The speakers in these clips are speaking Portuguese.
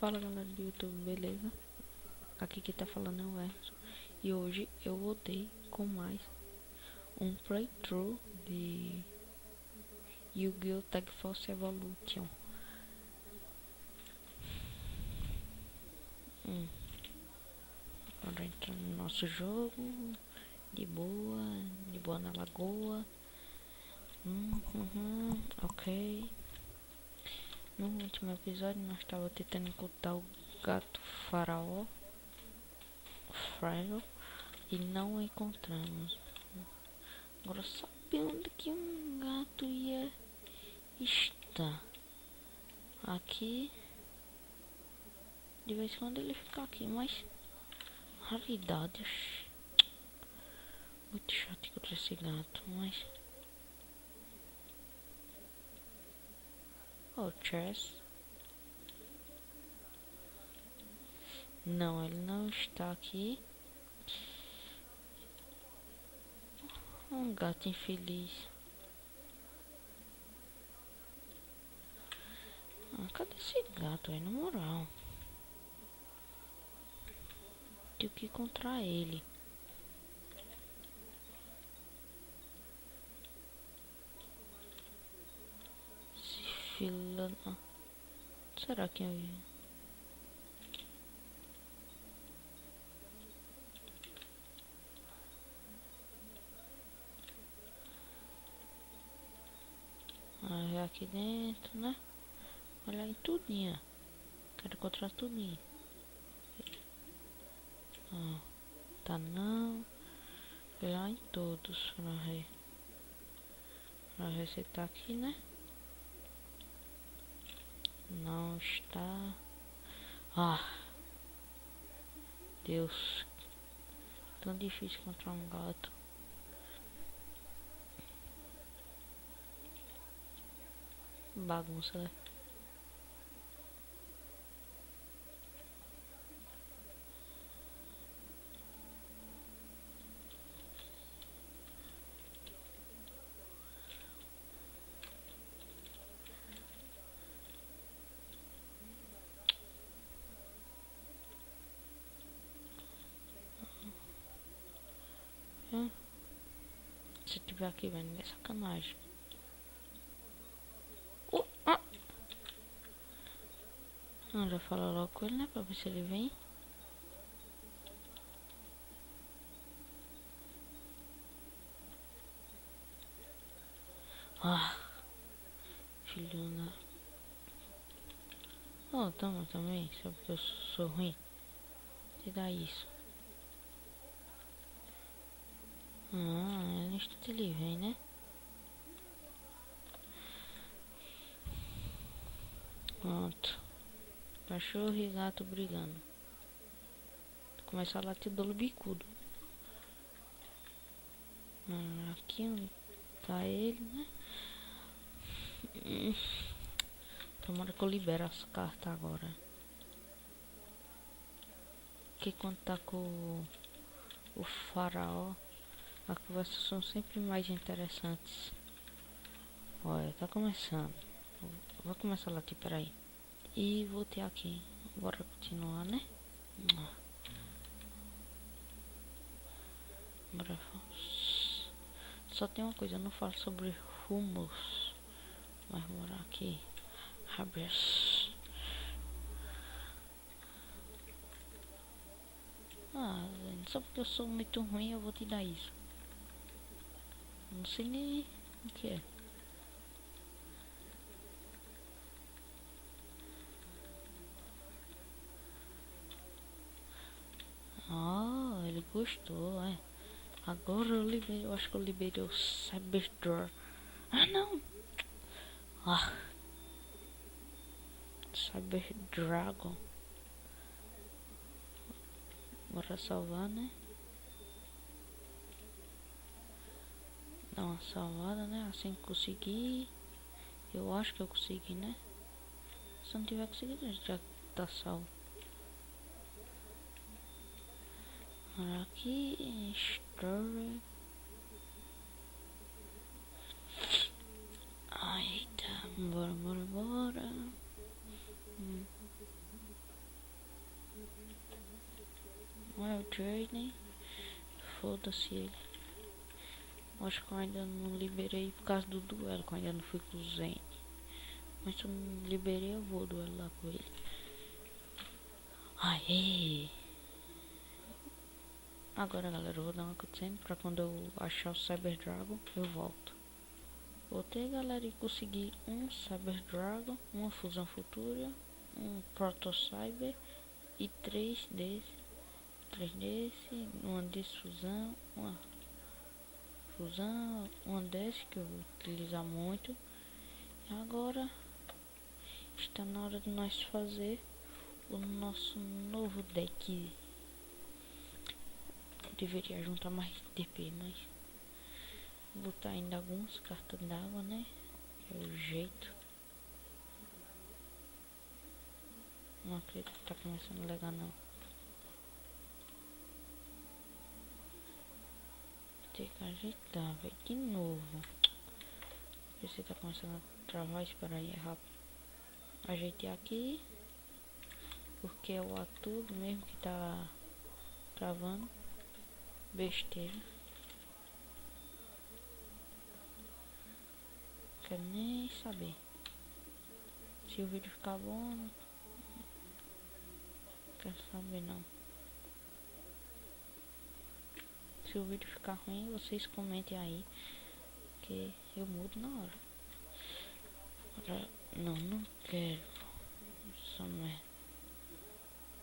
Fala galera do YouTube, beleza? Aqui quem tá falando é o Erson. E hoje eu voltei com mais um playthrough de Yu-Gi-Oh! Tag Force Evolution. Agora entrando no nosso jogo, de boa na lagoa. Ok. No último episódio nós estávamos tentando encontrar o gato faraó, Fragile, e não encontramos. Agora sabe onde que um gato ia estar? Aqui. De vez em quando ele fica aqui, mas raridades. Muito chato encontrar esse gato, mas... Oh, Chess. Não, ele não está aqui. Um gato infeliz. Cadê esse gato aí, na moral? Tenho que encontrar ele. Esse fila... Será que eu... é aqui dentro, né? Olha aí tudinho. Quero encontrar tudinho. Tá não. Lá em todos pra ver. Pra ver se tá aqui, né? Não está. Deus. Tão difícil encontrar um gato. Bagunça, né? Se tiver aqui, velho, é sacanagem. Já fala logo com ele, né? Pra ver se ele vem. Filho da... Toma também. Sabe que eu sou ruim. Te dá isso. No instante ele vem, né? Pronto. Cachorro e gato brigando. Começa a latir dolo bicudo. Aqui onde tá ele, né? Tomara que eu libere as cartas agora. Que quando tá com o faraó, as conversas são sempre mais interessantes. Olha, tá começando. Vou começar a latir, peraí. E voltei aqui. Bora continuar, né? Bora. Só tem uma coisa, eu não falo sobre rumos. Mas bora aqui. Habers. Só porque eu sou muito ruim eu vou te dar isso. Não sei nem o que é. Ele gostou, é. Agora eu liberei, eu acho que eu liberei o Cyberdraw. Não! Cyber Dragon. Bora salvar, né? Dá uma salvada, né? Assim que conseguir. Eu acho que eu consegui, né? Se não tiver conseguido, já tá salvo. Aqui, Story. Eita, bora. Trainer. Foda-se ele. Acho que eu ainda não liberei por causa do duelo, que eu ainda não fui com o Zen. Mas se eu não liberei, eu vou duelar com ele. Aê! Agora, galera, eu vou dar uma cutscene pra quando eu achar o Cyber Dragon, eu volto. Voltei, galera, e consegui um Cyber Dragon, uma Fusão Futura, um Proto Cyber e 3 desse, uma desfusão, uma fusão, uma desse que eu vou utilizar muito. E agora está na hora de nós fazer o nosso novo deck. Eu deveria juntar mais DP, mas vou botar ainda algumas cartas d'água, né? Que é o jeito. Não acredito que tá começando legal não. Tem que ajeitar, velho, de novo. Você tá começando a travar, espera aí, é rápido. Ajeitei aqui, porque é o ator mesmo que tá travando. Besteira. Quero nem saber. Se o vídeo ficar bom, não quero saber não. Se o vídeo ficar ruim, vocês comentem aí, que eu mudo na hora. Agora, não quero. Essa merda.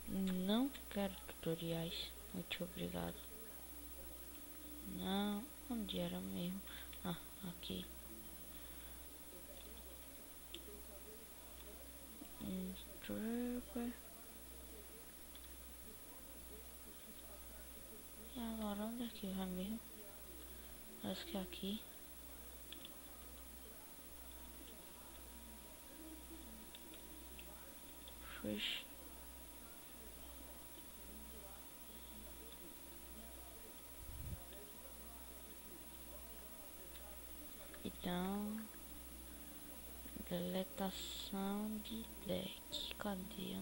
Não quero tutoriais. Muito obrigado. Não, onde era mesmo? Ah, aqui. Trooper. E agora onde é que vai mesmo? Parece que é aqui. Fresh. Então, deletação de deck. Cadê?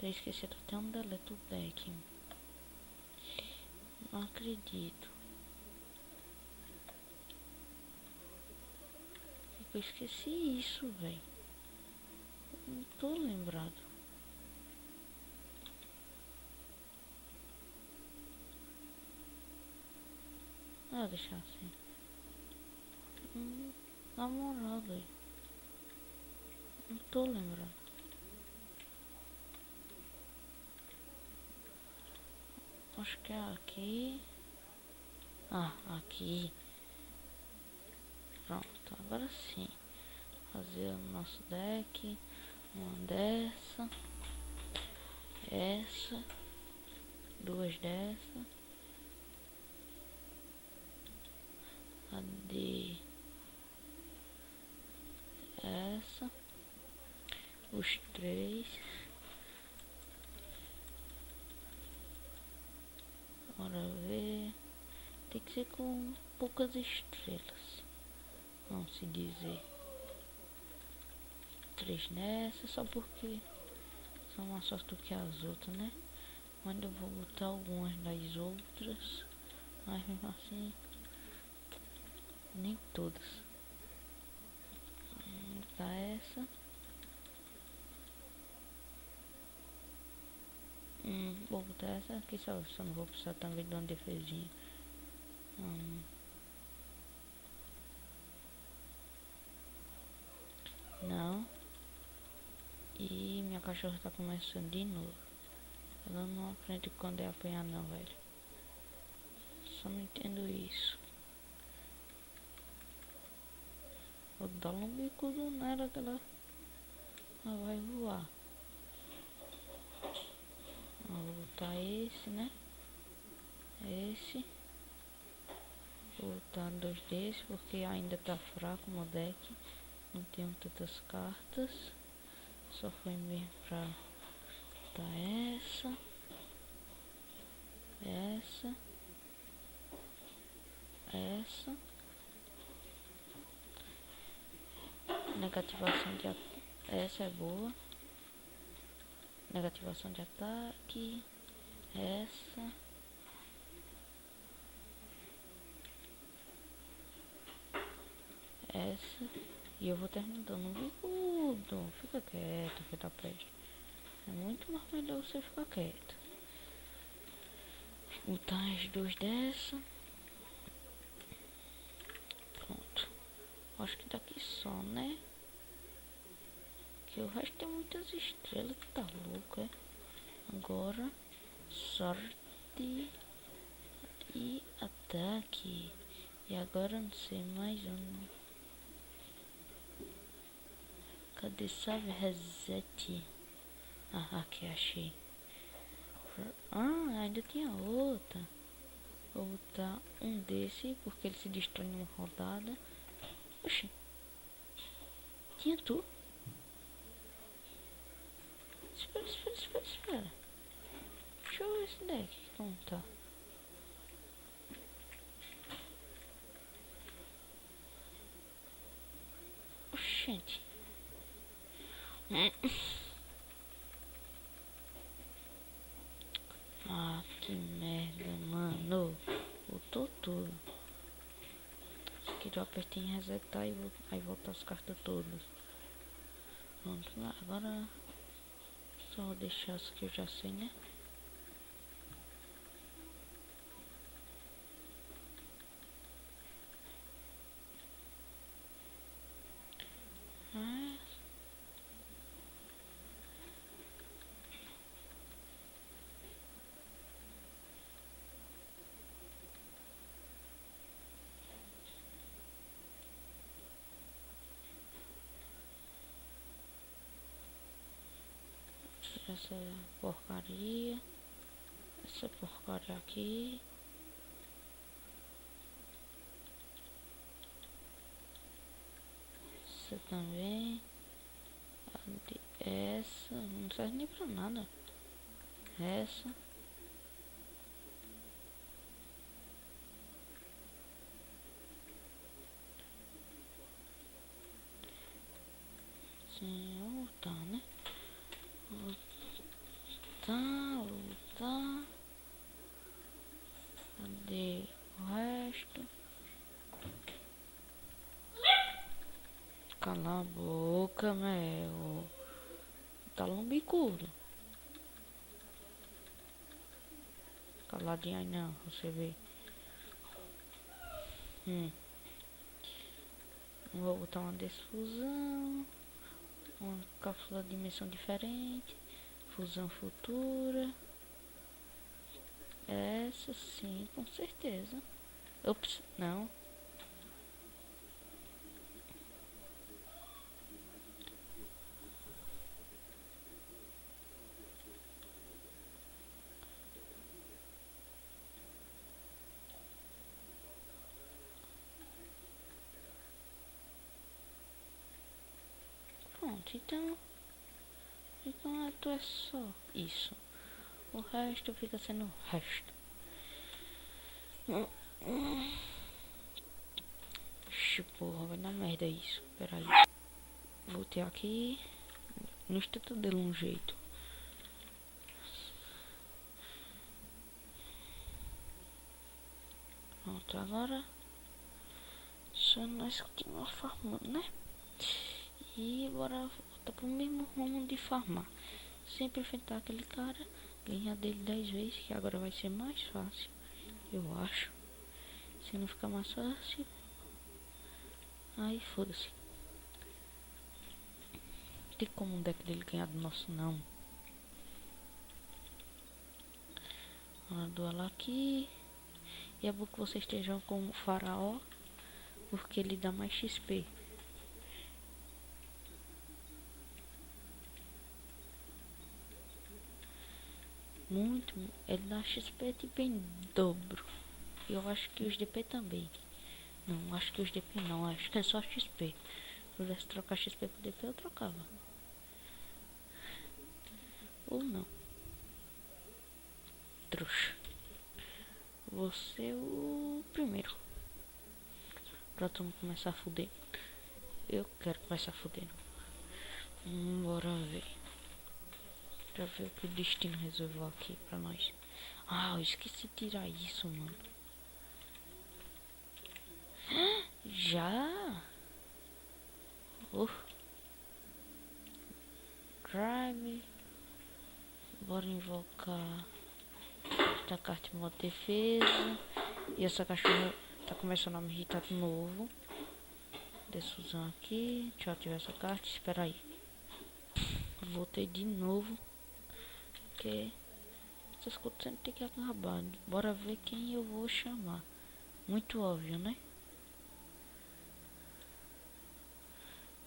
Eu esqueci até um deleto deck. Não acredito. Eu esqueci isso, velho. Não tô lembrado. Ah, deixar assim. Na moral, velho. Não tô lembrado. Acho que é aqui. Ah, aqui. Pronto, agora sim. Fazer o nosso deck. Uma dessa. Essa. Duas dessa. A de essa. Os três. Bora ver. Tem que ser com poucas estrelas. Vamos se dizer. Três nessa, só porque são mais só do que as outras, né? Mas ainda vou botar algumas das outras. Mas mesmo assim, nem todas. Vou botar essa. Vou botar essa aqui só não vou precisar também de uma defesinha. Não. E minha cachorra tá começando de novo. Ela não aprende quando é apanhar não, velho. Só não entendo isso. Vou dar um bicudo nela que ela vai voar. Vou botar esse, né? Esse. Vou botar dois desses porque ainda tá fraco o meu deck. Não tenho tantas cartas. Só foi mesmo pra botar essa. Essa. Essa. Negativação de ataque. Essa é boa. Negativação de ataque. Essa. essa. E eu vou terminando o bicudo. Fica quieto, que tá peste. É muito mais melhor você ficar quieto. Botar as duas dessa. Pronto. Acho que daqui só, né? Que o resto tem muitas estrelas, que tá louco, é? Agora, sorte e ataque. E agora não sei mais um. Cadê salve reset? Ah, aqui achei. Ah, ainda tinha outra. Vou botar um desse porque ele se destrói em uma rodada. Oxi, tinha tu? Espera. Deixa eu ver esse deck como tá. Oxente. Ah, que merda, mano. Botou tudo. Que eu apertei em resetar e aí voltar as cartas todas. Pronto, lá. Agora só vou deixar as que eu já sei, né? Ah, essa porcaria. Essa porcaria aqui. Essa também. Essa. Não serve nem pra nada. Essa. Sim, tá, né? Voltar. Cadê o resto? Cala a boca, meu. Tá lambicudo. Caladinho aí não, você vê. Vou botar uma desfusão. Uma cápsula de dimensão diferente. Fusão futura. Essa sim, com certeza. Ops, não. Pronto, então é só isso. O resto fica sendo o resto. Ixi, porra, vai dar merda isso. Pera aí. Voltei aqui. No instante dele um jeito. Pronto, agora só nós continuar farmando, né? E bora voltar pro mesmo rumo de farmar. Sempre enfrentar aquele cara, ganhar dele 10 vezes, que agora vai ser mais fácil, eu acho. Se não ficar mais fácil, aí foda-se. Tem como um deck dele ganhar do nosso, não. Vou duelar aqui. E é bom que vocês estejam com o faraó, porque ele dá mais XP. Muito, ele dá XP tipo em dobro. Eu acho que os DP também. Não, acho que os DP não, acho que é só XP. Se eu pudesse trocar XP por DP, eu trocava. Ou não. Trouxa. Você é o primeiro. Pra tu não começar a fuder. Eu quero começar a fuder. Bora ver. Pra ver o que o destino resolveu aqui pra nós. Ah, eu esqueci de tirar isso, mano. Já? Drive. Bora invocar essa carta em modo defesa. E essa cachorra tá começando a me irritar de novo. Deixa eu usar aqui. Deixa eu ativar essa carta. Espera aí. Voltei de novo. Porque essas coisas sempre tem que acabar. Bora ver quem eu vou chamar. Muito óbvio, né?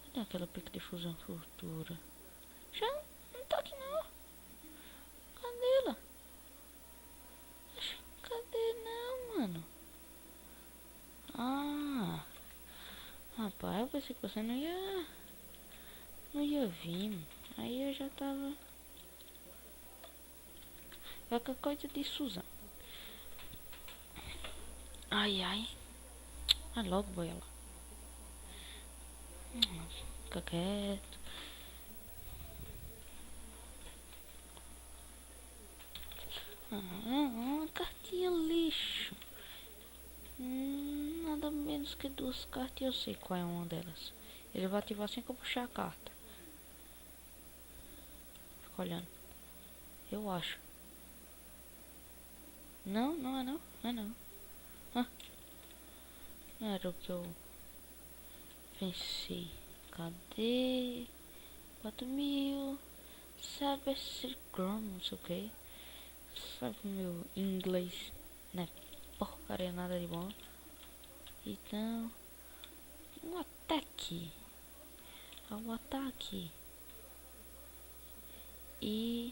Cadê aquela pica de fusão futura? Já não tá aqui não. Cadê ela? Cadê não, mano? Ah, rapaz, eu pensei que você não ia vir. Aí eu já tava qualquer coisa de Suzano. Ai, ai. Vai logo, boia lá. Fica quieto. Cartinha lixo. Nada menos que 2 cartas e eu sei qual é uma delas. Ele vai ativar assim que eu puxar a carta. Fica olhando. Eu acho. Não, não é não. Não é não. Não era o que eu pensei. Cadê? 4.000. Sabe esse Chrome, não sei o que. Sabe meu inglês, né? Porcaria nada de bom. Então, um ataque. Um ataque. E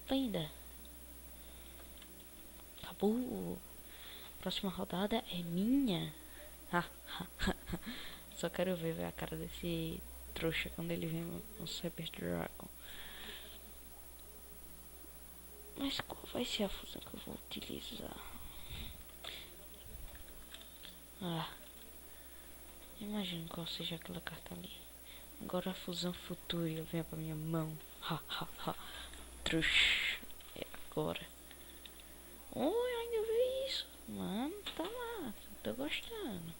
prenda. Acabou. Próxima rodada é minha. Só quero ver a cara desse trouxa quando ele vem no Cyber Dragon. Mas qual vai ser a fusão que eu vou utilizar? Imagino qual seja aquela carta ali. Agora a fusão futura vem pra minha mão. Trouxa. É agora. Oi, ainda vi isso. Mano, tá lá. Tô gostando.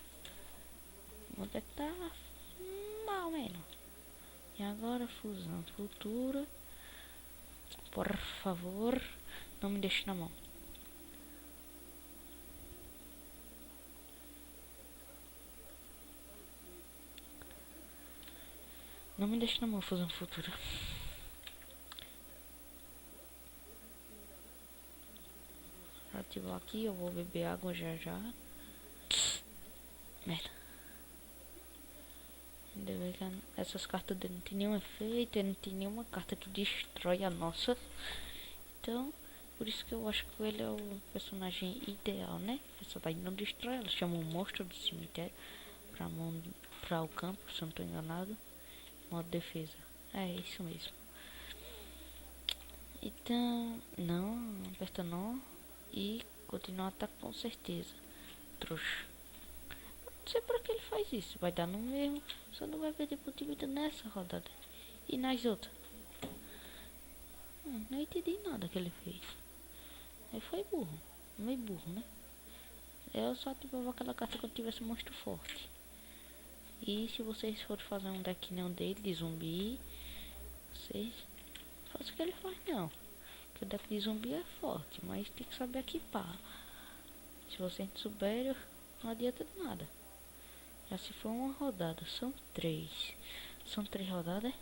Onde é que tá? Mal menos. E agora fusão futura. Por favor, não me deixe na mão. Não me deixe na mão, fusão futura. Pra ativar aqui, eu vou beber água já já. Merda. Ainda bem que essas cartas dele não tem nenhum efeito, não tem nenhuma carta que destrói a nossa. Então, por isso que eu acho que ele é o personagem ideal, né? Essa daí não destrói, ela chama um monstro do cemitério pra o campo, se eu não tô enganado. Modo defesa. É isso mesmo. Então, não aperta não. E continuar ataque com certeza. Trouxa. Não sei pra que ele faz isso. Vai dar no mesmo. Só não vai perder por vida nessa rodada. E nas outras. Não entendi nada que ele fez. Ele foi burro. Meio burro, né? Eu só ativava aquela carta quando tivesse um monstro forte. E se vocês forem fazer um deck não dele de zumbi, vocês façam o que ele faz não. Que o deck de zumbi é forte, mas tem que saber equipar. Se vocês não souberem, não adianta de nada. Já se for uma rodada, são 3. São 3 rodadas.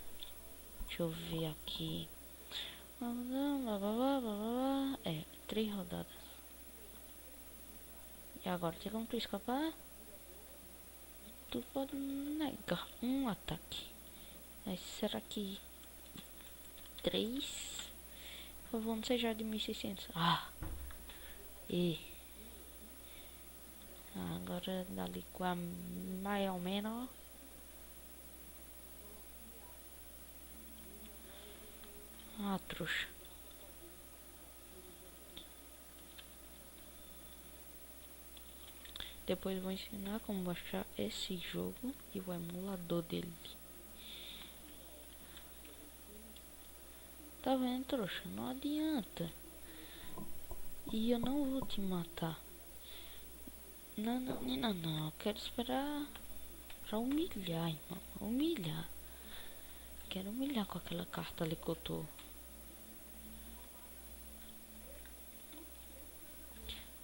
Deixa eu ver aqui. É, 3 rodadas. E agora, tem como tu escapar? Tu pode negar um ataque. Mas será que 3? Por favor, não seja de 1600. E agora dali com a maior menor. Trouxa. Depois vou ensinar como baixar esse jogo e o emulador dele. Tá vendo, trouxa? Não adianta. E eu não vou te matar. Não. Eu quero esperar pra humilhar, irmão. Humilhar. Quero humilhar com aquela carta ali que eu tô.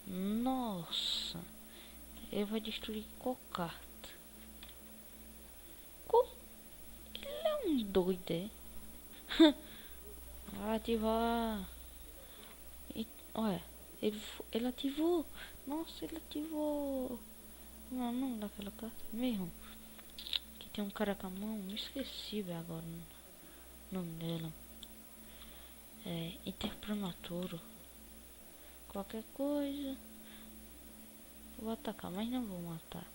Nossa. Ele vai destruir qual carta? Ele é um doido, é? Vai ativar. Olha, ele ativou. Nossa, ele ativou. Não daquela carta mesmo. Que tem um cara com a mão. Me esqueci, velho, agora o nome dela. É Interprematuro. Qualquer coisa. Vou atacar, mas não vou matar.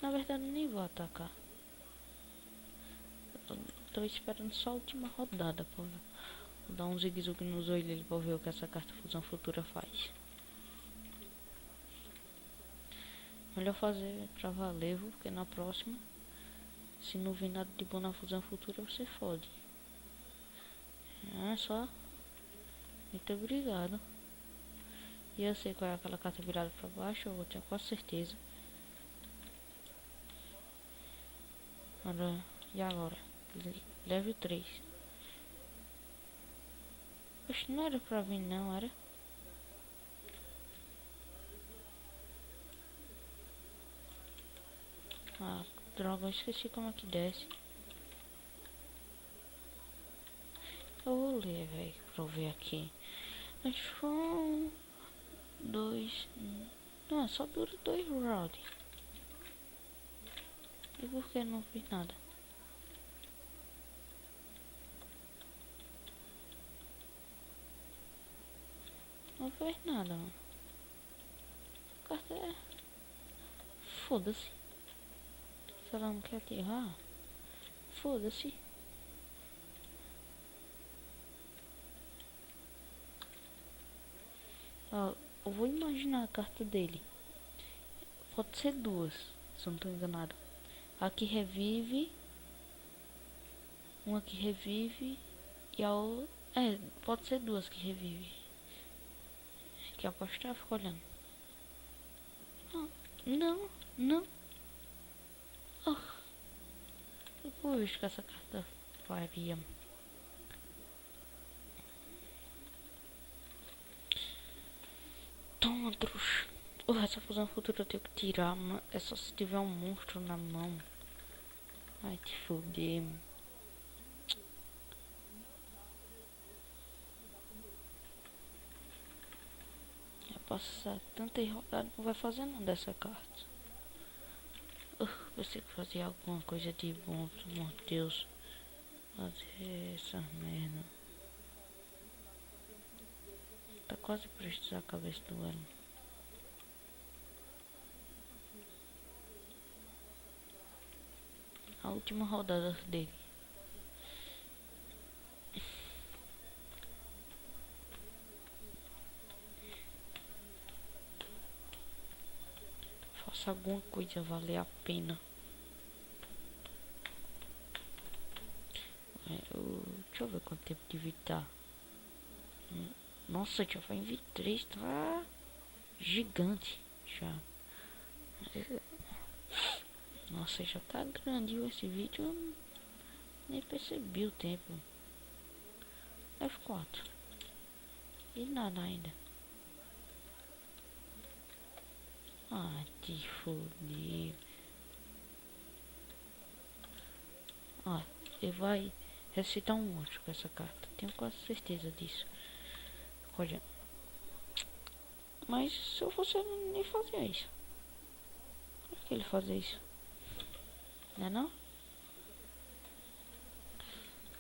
Na verdade, nem vou atacar. Tô esperando só a última rodada, pô. Vou dar um zigue-zague nos olhos dele pra ver o que essa carta fusão futura faz. Melhor fazer pra valer, viu? Porque na próxima, se não vir nada de bom na fusão futura, você fode. É só. Muito obrigado. E eu sei qual é aquela carta virada pra baixo, eu tenho quase certeza. Agora, e agora? Level 3. Oxe, não era pra vir não, era? Ah, droga, eu esqueci como é que desce. Eu vou ler, velho, pra eu ver aqui. Acho que foi um, dois... Não, só dura 2 rounds. E por que não fiz nada? Não fez nada, mano. A carta é... Foda-se. Se ela não quer ativar, foda-se. Ó, eu vou imaginar a carta dele. Pode ser duas, se eu não tô enganado. Aqui revive. Uma que revive. E a outra... É, pode ser duas que revive. Que a apostar, fica olhando. Ah, não, não. Oh, eu vou ver que essa carta faria. Toma, trouxa. Essa fusão futura eu tenho que tirar, mano. É só se tiver um monstro na mão. Vai te foder, mano. Já passar tanta rodada, não vai fazer nada dessa carta. Você que fazer alguma coisa de bom, pelo amor de Deus. Fazer essa merda. Tá quase prestes a cabeça do ano. A última rodada dele. Faça alguma coisa valer a pena. Deixa eu ver quanto tempo de vida tá. Nossa, já vai em 23, tá gigante já. Nossa, já tá grande esse vídeo. Eu nem percebi o tempo. F4. E nada ainda. Ah, te fodi. Ah, ele vai recitar um monstro com essa carta. Tenho quase certeza disso. Olha. Mas se eu fosse ele nem fazia isso. Por que ele fazia isso? Não é não?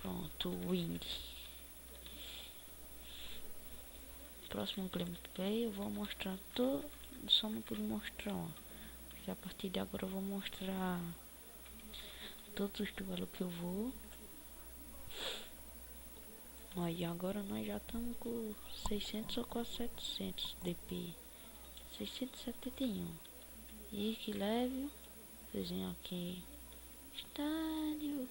Pronto, Wind. Próximo gameplay eu vou mostrar todo. Só não pude mostrar uma. Porque a partir de agora eu vou mostrar todos os duelos que eu vou. Aí agora nós já estamos com 600 ou quase 700 DP. 671. E que level? Desenho aqui. Estádio.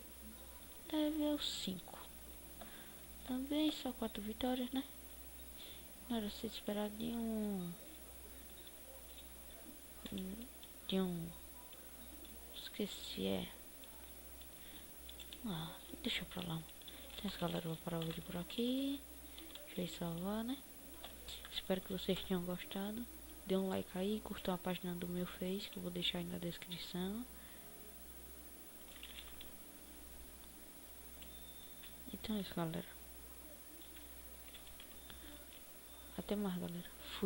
Level 5. Também só 4 vitórias, né? Não era se esperar de um. esqueci, Ah, deixa pra lá. Então, galera, eu vou parar o vídeo por aqui. Deixa eu salvar, né? Espero que vocês tenham gostado. Dê um like aí, curtam a página do meu Face, que eu vou deixar aí na descrição. Então é isso, galera. Até mais, galera. Fui.